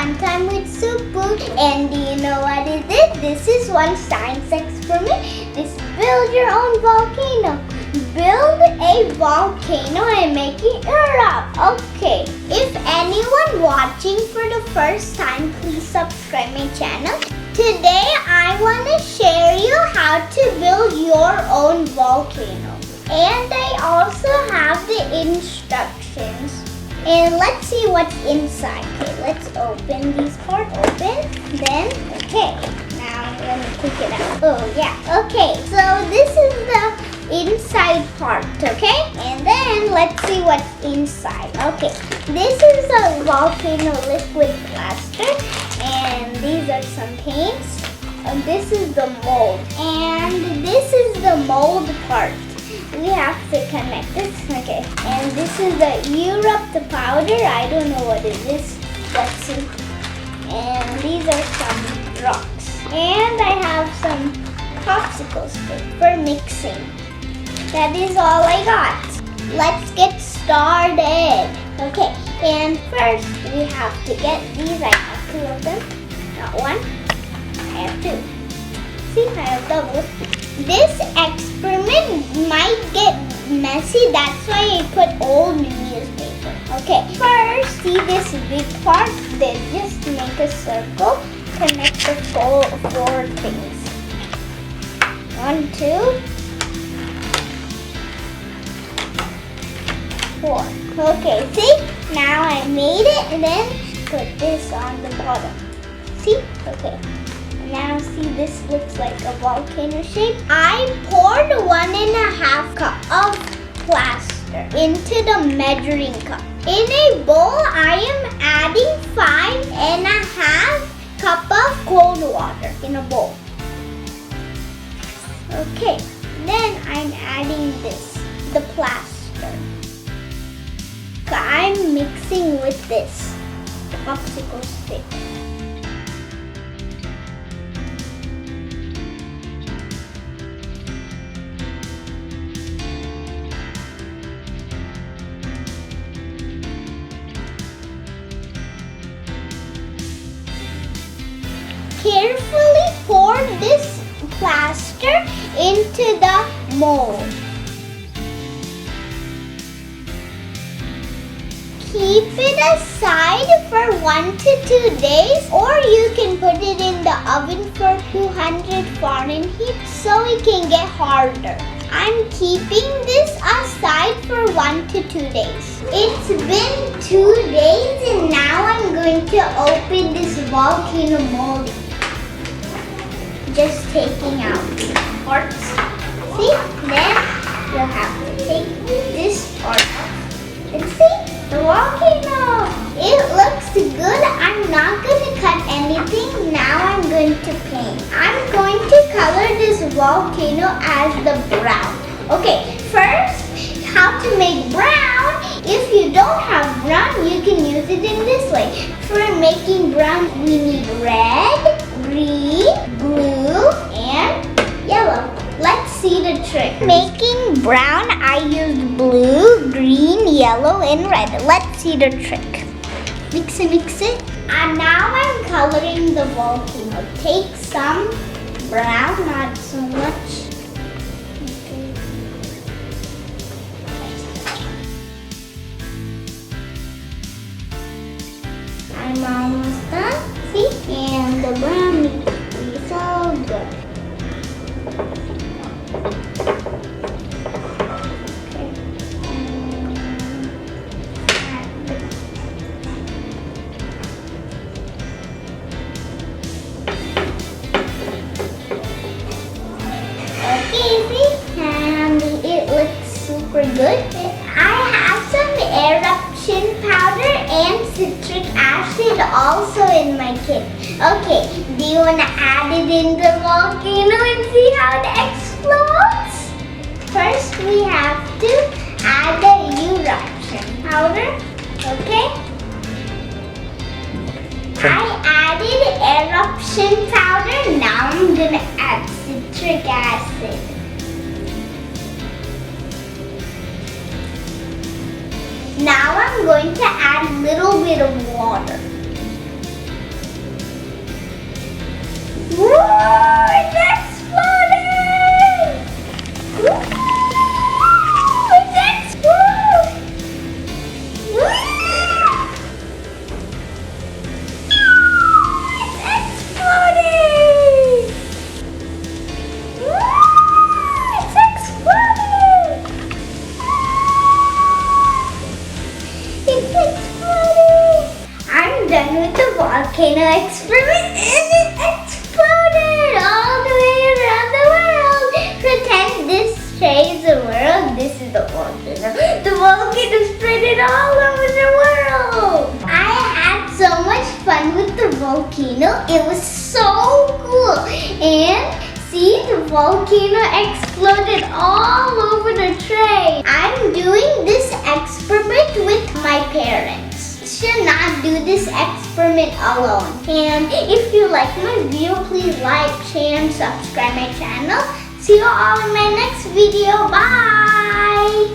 Fun Time with Suppu, and do you know what it is? This is one science experiment. This is build your own volcano. Build a volcano and make it erupt. Okay, if anyone watching for the first time, please subscribe my channel. Today I want to share you how to build your own volcano. And I also have the instructions. And let's see what's inside. Okay, let's open these parts. Open. Then, okay. Now let me take it out. Oh yeah. Okay, so this is the inside part, okay? And then let's see what's inside. Okay, this is a volcano liquid plaster. And these are some paints. This is the mold. And this is the mold part. We have to connect this. Okay, and this is the erupt powder. I don't know what it is. Let's see. And these are some rocks. And I have some popsicle stick for mixing. That is all I got. Let's get started. Okay, and first we have to get these. I have two of them. Not one. I have two. See, I have double. This experiment might get messy, that's why I put old newspaper. Okay, first, see this big part? Then just make a circle, connect the four things. 1, 2, 4. Okay, see? Now I made it and then put this on the bottom. See? Okay. Now see, this looks like a volcano shape. I poured 1.5 cup of plaster into the measuring cup. In a bowl, I am adding 5.5 cup of cold water in a bowl. Okay, then I'm adding this, the plaster. I'm mixing with this popsicle stick. Carefully pour this plaster into the mold. Keep it aside for 1 to 2 days, or you can put it in the oven for 200 Fahrenheit so it can get harder. I'm keeping this aside for 1 to 2 days. It's been 2 days and now I'm going to open this volcano mold. Just taking out the parts. See? Then you'll have to take this part off. And see? The volcano! It looks good. I'm not going to cut anything. Now I'm going to paint. I'm going to color this volcano as the brown. Okay, first, how to make brown. If you don't have brown, you can use it in this way. For making brown, we need red, green, blue, and yellow. Let's see the trick. Making brown, I used blue, green, yellow, and red. Let's see the trick. Mix it. And now I'm coloring the volcano. Take some brown, not so much. Okay. I'm almost done. See? And the brown needs to be so good. And it looks super good. I have some eruption powder and citric acid also in my kit. Okay, do you want to add it in the volcano and see how it explodes? First, we have to add the eruption powder. Okay? I added eruption powder. Now I'm going to add citric acid. Now I'm going to add a little bit of water. it's exploding! It's exploding! It's exploding! It's exploding! It's exploding! I'm done with the volcano experiment and it exploded all the way around the world. Pretend this tray is the world. This is the volcano. The volcano spread it all over the world. I had so much fun with the volcano. It was so cool. And see, the volcano exploded all over the tray. I'm doing this experiment with my parents. Should not do this experiment alone. And if you like my video, please like, share, and subscribe my channel. See you all in my next video. Bye!